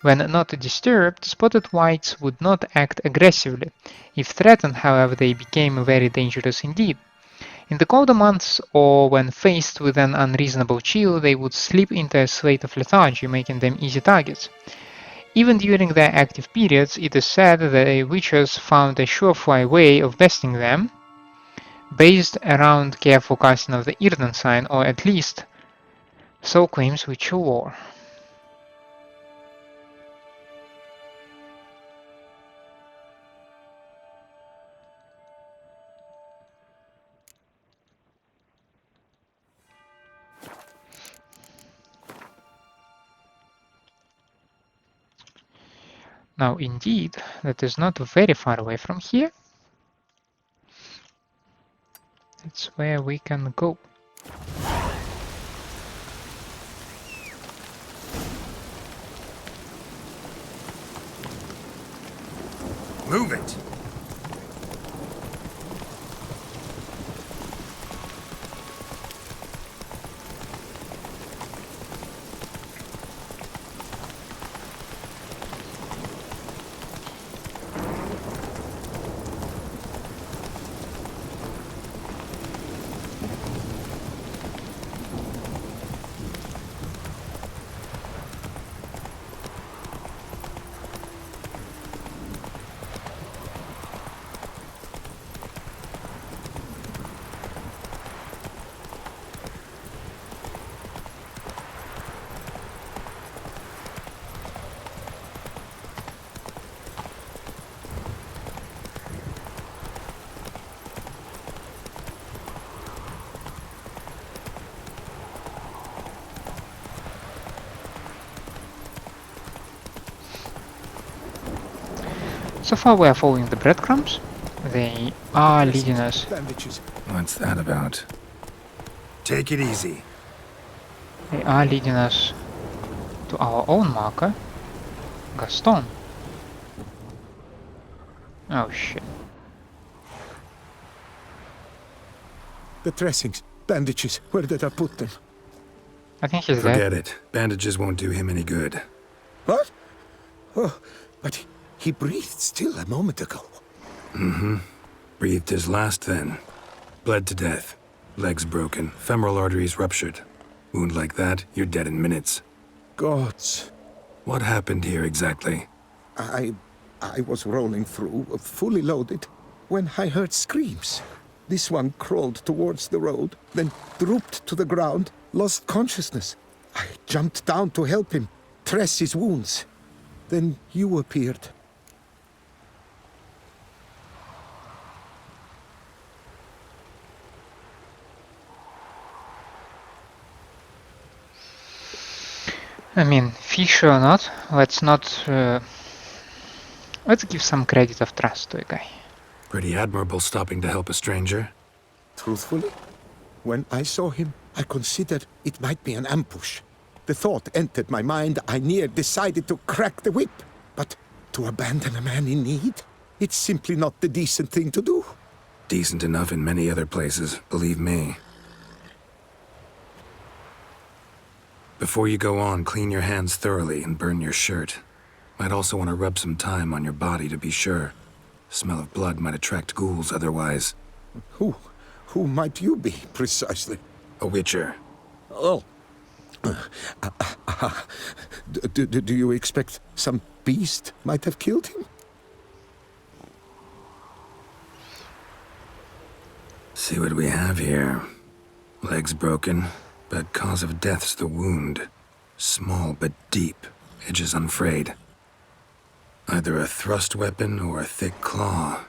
When not disturbed, spotted wights would not act aggressively. If threatened, however, they became very dangerous indeed. In the colder months, or when faced with an unreasonable chill, they would slip into a state of lethargy, making them easy targets. Even during their active periods, it is said that the witches found a surefire way of besting them, based around careful casting of the Irden sign, or at least so claims witcher lore. Now, indeed, that is not very far away from here. That's where we can go. Move it! So far we are following the breadcrumbs. They are leading us. What's that about? Take it easy. They are leading us to our own marker, Gaston. Oh shit. The dressings, bandages, where did I put them? I think he's dead. Forget it. Bandages won't do him any good. What? Oh, but he breathed still a moment ago. Mm-hmm. Breathed his last then. Bled to death. Legs broken. Femoral arteries ruptured. Wound like that, you're dead in minutes. Gods. What happened here exactly? I was rolling through, fully loaded, when I heard screams. This one crawled towards the road, then drooped to the ground, lost consciousness. I jumped down to help him, dress his wounds. Then you appeared. I mean, fish or not, let's give some credit of trust to a guy. Pretty admirable stopping to help a stranger. Truthfully, when I saw him, I considered it might be an ambush. The thought entered my mind, I near decided to crack the whip. But to abandon a man in need? It's simply not the decent thing to do. Decent enough in many other places, believe me. Before you go on, clean your hands thoroughly and burn your shirt. Might also want to rub some thyme on your body to be sure. Smell of blood might attract ghouls otherwise. Who might you be, precisely? A witcher. Oh. Do you expect some beast might have killed him? See what we have here. Legs broken, but cause of death's the wound. Small but deep, edges unfrayed. Either a thrust weapon or a thick claw.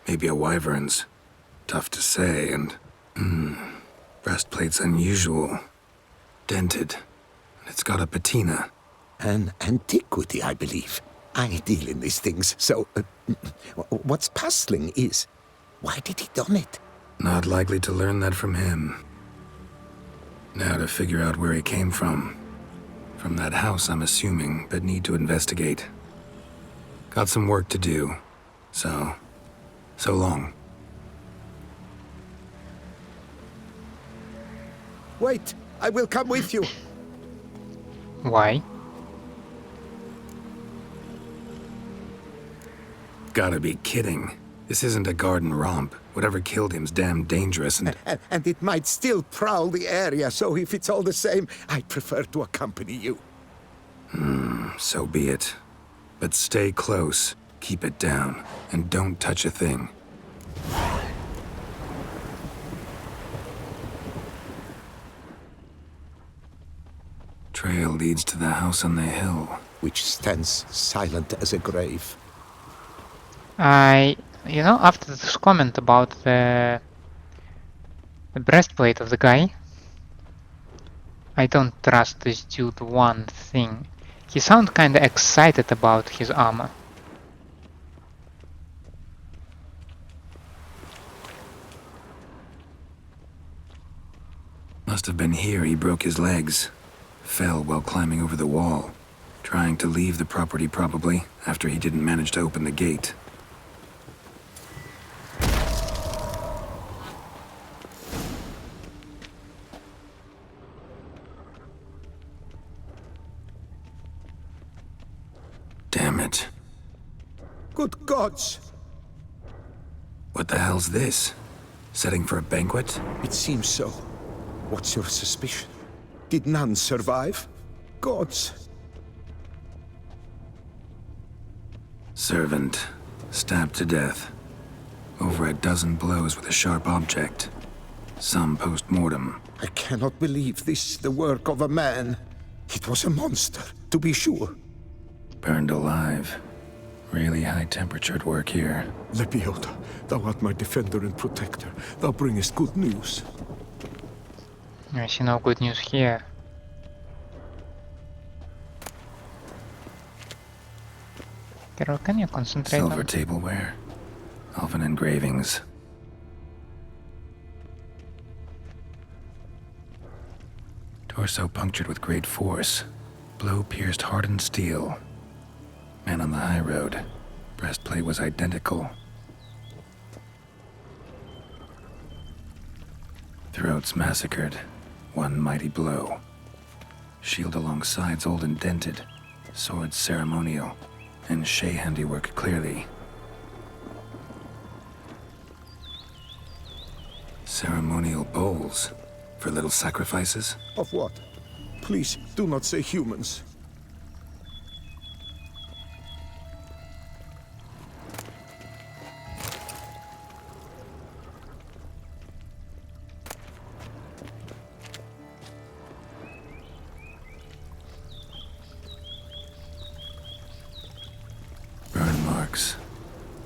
Maybe a wyvern's. Tough to say, and... breastplate's unusual. Dented. And it's got a patina. An antiquity, I believe. I deal in these things, so... what's puzzling is... why did he done it? Not likely to learn that from him. Now to figure out where he came from. From that house, I'm assuming, but need to investigate. Got some work to do. So long. Wait, I will come with you. Why? Gotta be kidding. This isn't a garden romp. Whatever killed him's damn dangerous and... And it might still prowl the area, so if it's all the same, I'd prefer to accompany you. So be it. But stay close, keep it down, and don't touch a thing. Trail leads to the house on the hill, which stands silent as a grave. After this comment about the breastplate of the guy, I don't trust this dude one thing. He sounds kinda excited about his armor. Must have been here he broke his legs. Fell while climbing over the wall. Trying to leave the property probably, after he didn't manage to open the gate. Damn it. Good gods! What the hell's this? Setting for a banquet? It seems so. What's your suspicion? Did none survive? Gods! Servant. Stabbed to death. Over a dozen blows with a sharp object. Some post-mortem. I cannot believe this the work of a man. It was a monster, to be sure. Burned alive. Really high-temperatured work here. Lepiota, thou art my defender and protector. Thou bringest good news. I see no good news here. Carol, can you concentrate Silver on... tableware. Elven engravings. Torso punctured with great force. Blow pierced hardened steel. Man on the high road. Breastplate was identical. Throats massacred. One mighty blow. Shield along sides old and dented. Sword ceremonial. And Shay handiwork clearly. Ceremonial bowls. For little sacrifices? Of what? Please, do not say humans. Burn marks.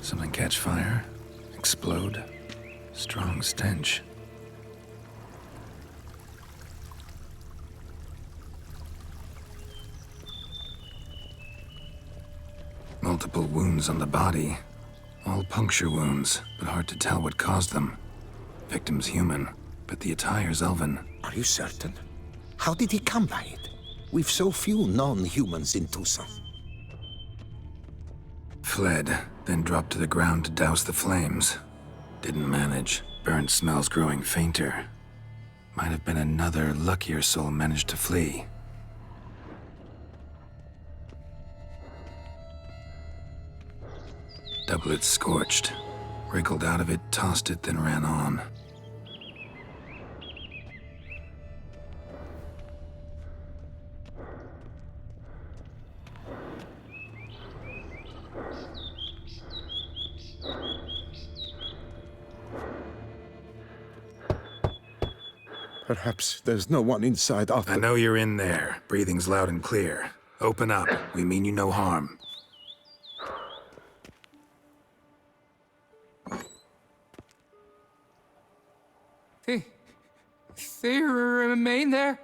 Something catch fire? Explode? Strong stench. Multiple wounds on the body. All puncture wounds, but hard to tell what caused them. Victim's human, but the attire's elven. Are you certain? How did he come by it? We've so few non-humans in Tucson. Fled, then dropped to the ground to douse the flames. Didn't manage. Burnt smells growing fainter. Might have been another luckier soul managed to flee. Doublet scorched. Wriggled out of it, tossed it, then ran on. Perhaps there's no one inside after... I know you're in there. Breathing's loud and clear. Open up. We mean you no harm. They remain there?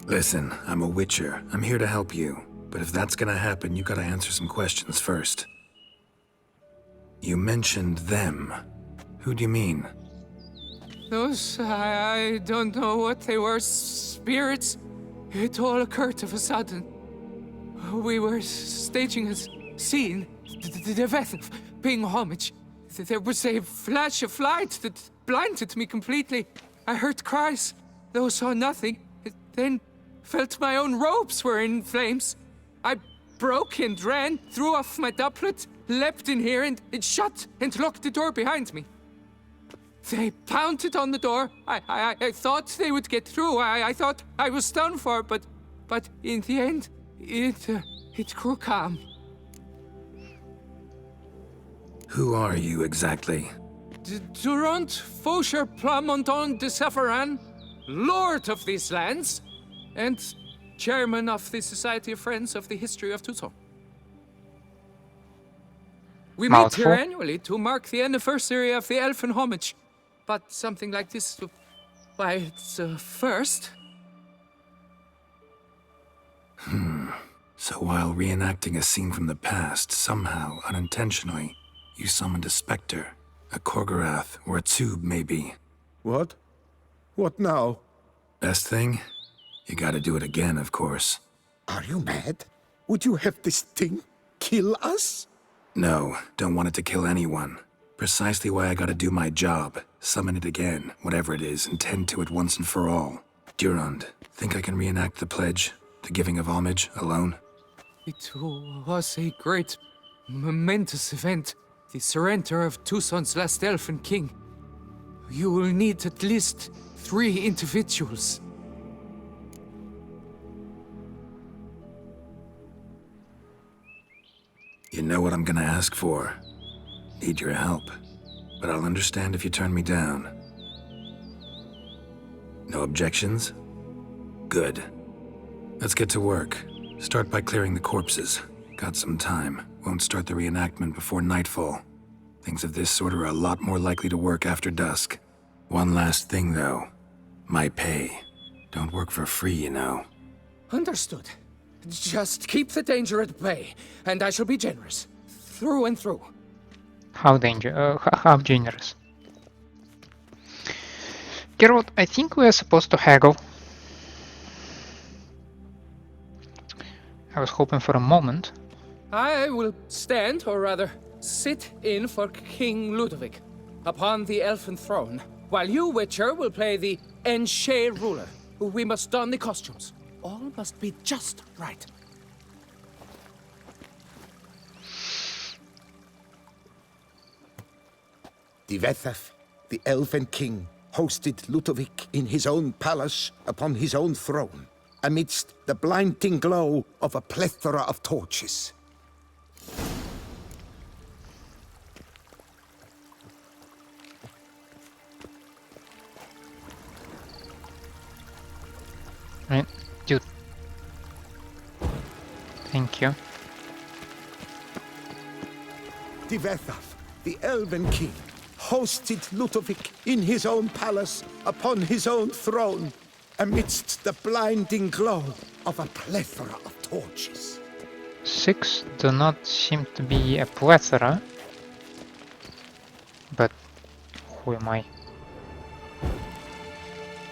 Listen, I'm a witcher. I'm here to help you. But if that's gonna happen, you gotta answer some questions first. You mentioned them. Who do you mean? Those, I don't know what they were. Spirits? It all occurred of a sudden. We were staging a scene, the death of paying homage. There was a flash of light that blinded me completely. I heard cries, though saw nothing. Then felt my own robes were in flames. I broke and ran, threw off my doublet, leapt in here and shut and locked the door behind me. They pounded on the door. I thought they would get through. I thought I was done for, but in the end, it grew calm. Who are you exactly? Durant Faucher Plamondon de Safaran, Lord of these lands, and Chairman of the Society of Friends of the History of Tucson. We meet here annually to mark the anniversary of the Elfin homage, but something like this, why, it's a first. So while reenacting a scene from the past, somehow, unintentionally, you summoned a specter, a Korgorath, or a tube, maybe. What? What now? Best thing? You gotta do it again, of course. Are you mad? Would you have this thing kill us? No, don't want it to kill anyone. Precisely why I gotta do my job. Summon it again, whatever it is, and tend to it once and for all. Durand, think I can reenact the pledge, the giving of homage, alone? It was a great, momentous event. The surrender of Tucson's last elfin king. You will need at least 3 individuals. You know what I'm gonna ask for. Need your help. But I'll understand if you turn me down. No objections? Good. Let's get to work. Start by clearing the corpses. Got some time. Won't start the reenactment before nightfall. Things of this sort are a lot more likely to work after dusk. One last thing, though. My pay. Don't work for free, you know. Understood. Just keep the danger at bay, and I shall be generous. Through and through. How generous? Geralt, I think we are supposed to haggle. I was hoping for a moment. I will stand, or rather, sit in for King Ludovic, upon the elfin throne, while you, Witcher, will play the Enche ruler. We must don the costumes. All must be just right. Divethaf, the Elven King, hosted Ludovic in his own palace upon his own throne, amidst the blinding glow of a plethora of torches. Right, dude. Thank you. Divethaf, the Elven King, hosted Ludovic in his own palace upon his own throne, amidst the blinding glow of a plethora of torches. 6 do not seem to be a plethora, but who am I?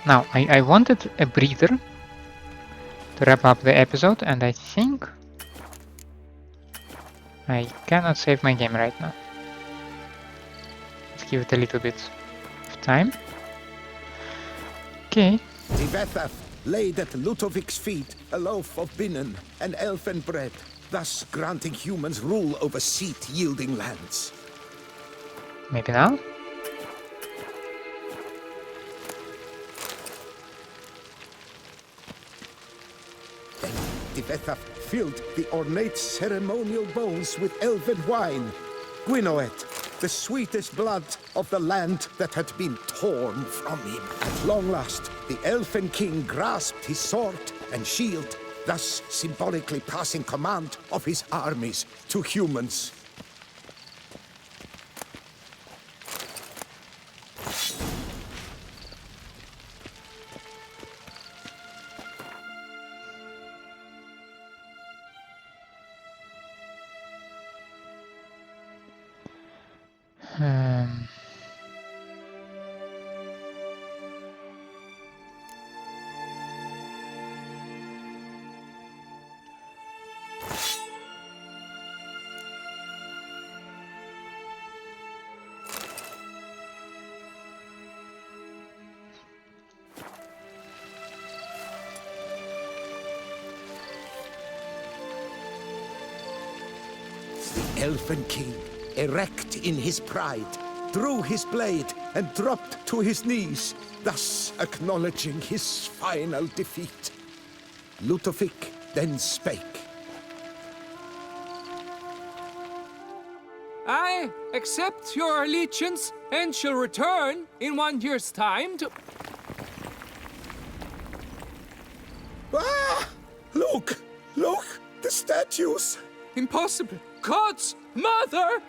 Now, I wanted a breather to wrap up the episode, and I think I cannot save my game right now. Let's give it a little bit of time. Okay. Divethaf laid at Ludovic's feet a loaf of binnen and elfin bread, thus granting humans rule over seat-yielding lands. Maybe now? Then Divethaf filled the ornate ceremonial bowls with elven wine, Gwinoet, the sweetest blood of the land that had been torn from him. At long last, the Elfin King grasped his sword and shield, thus symbolically passing command of his armies to humans. The Elfin King, erect in his pride, drew his blade and dropped to his knees, thus acknowledging his final defeat. Ludovic then spake. I accept your allegiance and shall return in 1 year's time to... Ah! Look! Look! The statues! Impossible! God's mother!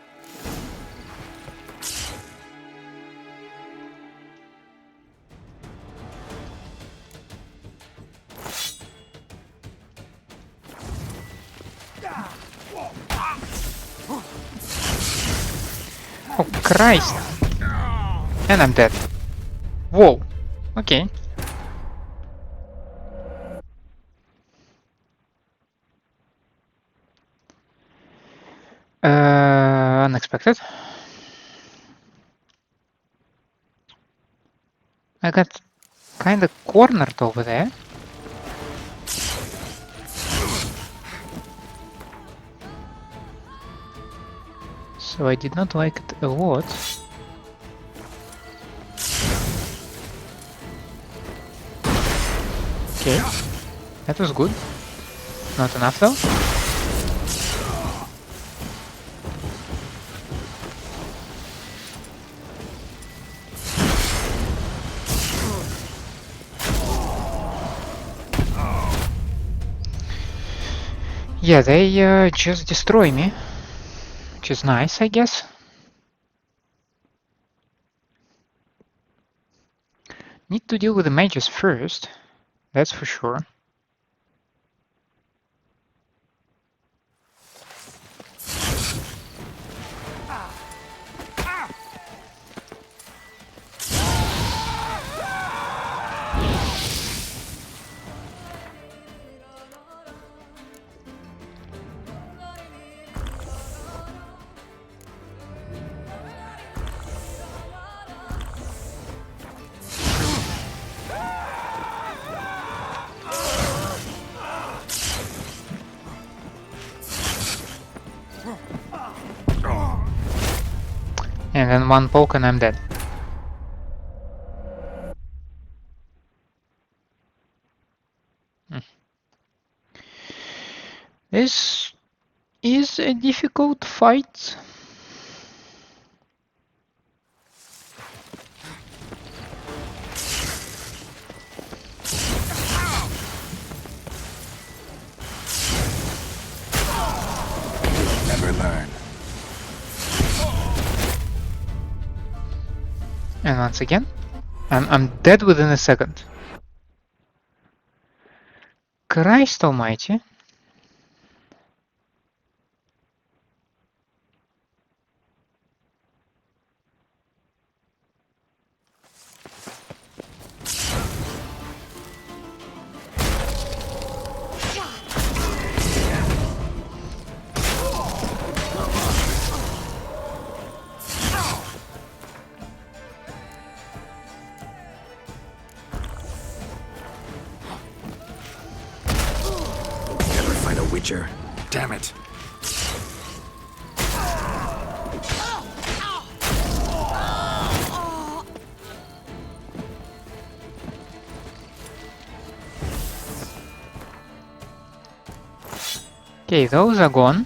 Oh, Christ! And I'm dead. Whoa. Okay. Unexpected. I got kinda cornered over there. So I did not like it a lot. Okay, that was good. Not enough though. Yeah, they just destroy me. Which is nice, I guess. Need to deal with the mages first, that's for sure. And then one poke and I'm dead. This is a difficult fight. Never learn. And once again, I'm dead within a second. Christ almighty. Witcher. Damn it. Okay, those are gone.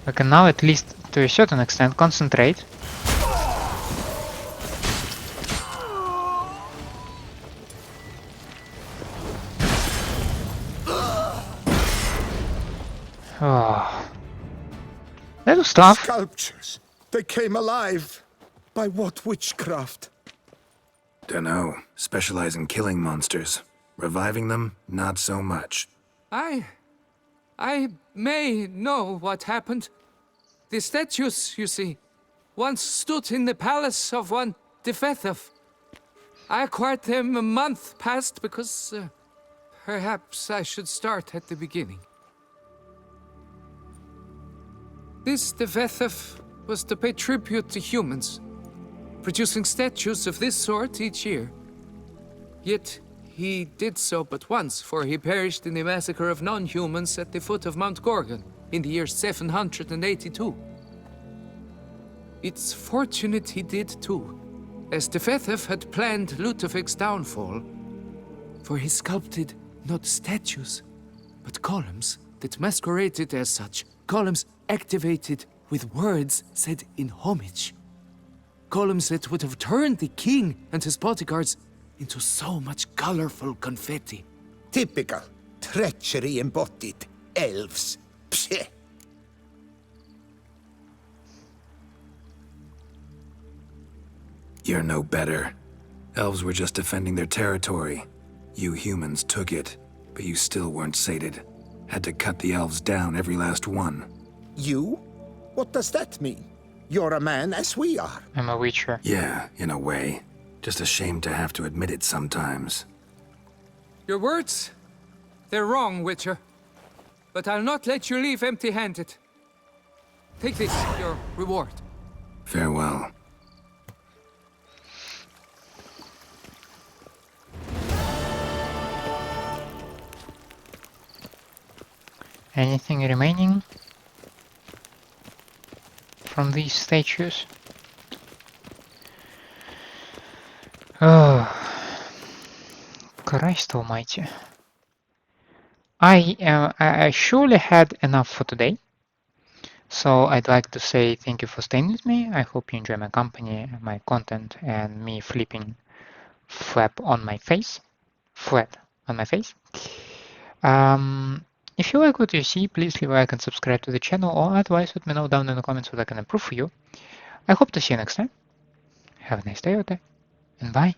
I can now at least to a certain extent concentrate. Oh. That was tough. Sculptures. They came alive. By what witchcraft? Dunno. Specialize in killing monsters. Reviving them, not so much. I may know what happened. The statues, you see, once stood in the palace of one Defethov. I acquired them a month past because perhaps I should start at the beginning. This Defethov was to pay tribute to humans, producing statues of this sort each year. Yet he did so but once, for he perished in the massacre of non-humans at the foot of Mount Gorgon in the year 782. It's fortunate he did too, as Tefethef had planned Ludovic's downfall, for he sculpted not statues, but columns that masqueraded as such, columns activated with words said in homage. Columns that would have turned the king and his bodyguards into so much colorful confetti. Typical. Treachery embodied. Elves. Psheh. You're no better. Elves were just defending their territory. You humans took it, but you still weren't sated. Had to cut the elves down, every last one. You? What does that mean? You're a man as we are. I'm a witcher. Yeah, in a way. Just ashamed to have to admit it sometimes. Your words? They're wrong, Witcher. But I'll not let you leave empty-handed. Take this, your reward. Farewell. Anything remaining from these statues? Oh, Christ almighty. I surely had enough for today. So I'd like to say thank you for staying with me. I hope you enjoy my company, my content, and me flipping flat on my face. If you like what you see, please leave a like and subscribe to the channel, or otherwise let me know down in the comments what I can improve for you. I hope to see you next time. Have a nice day out there, and bye.